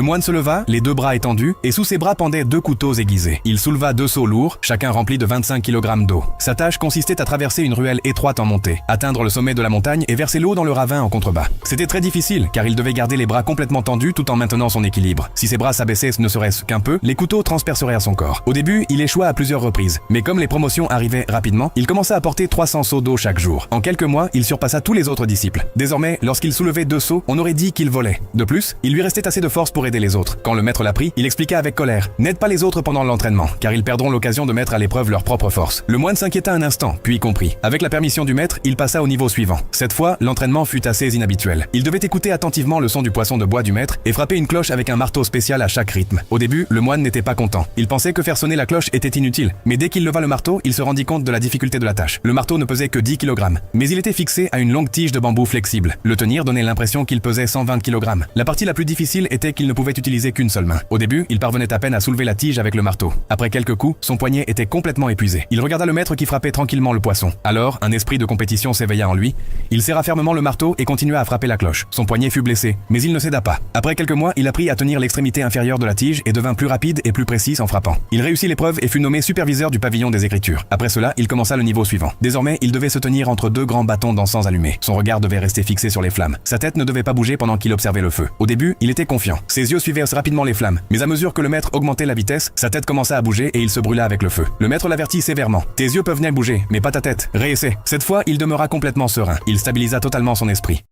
moine se leva, les deux bras étendus, et sous ses bras pendaient deux couteaux aiguisés. Il souleva deux seaux lourds, chacun rempli de 25 kg d'eau. Sa tâche consistait à traverser une ruelle étroite en montée, atteindre le sommet de la montagne et verser l'eau dans le ravin en contrebas. C'était très difficile, car il devait garder les bras complètement tendus tout en maintenant son équilibre. Si ses bras s'abaissaient ne serait-ce qu'un peu, les couteaux transperceraient à son corps. Au début, il échoua à plusieurs reprises, mais comme les promotions arrivaient rapidement, il commença à porter 300 seaux d'eau chaque jour. En quelques mois, il surpassa tous les autres disciples. Désormais, lorsqu'il soulevait deux seaux, on aurait dit qu'il volait. De plus, il lui restait assez de force pour aider les autres. Quand le maître l'apprit, il expliqua avec colère: n'aide pas les autres pendant l'entraînement, car ils perdront l'occasion de mettre à l'épreuve leur propre force. Le moine s'inquiéta un instant, puis comprit. Avec la permission du maître, il passa au niveau suivant. Cette fois, l'entraînement fut assez inhabituel. Il devait écouter attentivement le son du poisson de bois du maître et frapper une cloche avec un marteau spécial à chaque rythme. Au début, le moine n'était pas content. Il pensait que faire sonner la cloche était inutile, mais dès qu'il leva le marteau, il se rendit compte de la difficulté de la tâche. Le marteau ne pesait que 10 kg, mais il était fixé à une longue tige de bambou flexible. Le tenir donnait l'impression qu'il pesait 120 kg. La partie la plus difficile était qu'il ne pouvait utiliser qu'une seule main. Au début, il parvenait à peine à soulever la tige avec le marteau. Après quelques coups, son poignet était complètement épuisé. Il regarda le maître qui frappait tranquillement le poisson. Alors, un esprit de compétition s'éveilla en lui. Il serra fermement le marteau et continua à frapper la cloche. Son poignet fut blessé, mais il ne céda pas. Après quelques mois, il apprit à tenir l'extrémité inférieure de la tige et devint plus rapide et plus précis en frappant. Il réussit l'épreuve et fut nommé superviseur du pavillon des écritures. Après cela, il commença le niveau suivant. Désormais, il devait se tenir entre deux grands bâtons d'encens allumés. Son regard devait rester fixé sur les flammes. Sa tête ne devait pas bouger pendant qu'il observait le feu. Au début, il était confiant. Ses yeux suivaient rapidement les flammes, mais à mesure que le maître augmentait la vitesse, sa tête commença à bouger et il se brûla avec le feu. Le maître l'avertit sévèrement: tes yeux peuvent bien bouger, mais pas ta tête. Réessaie. Cette fois, il demeura complètement serein. Il stabilisa totalement son esprit.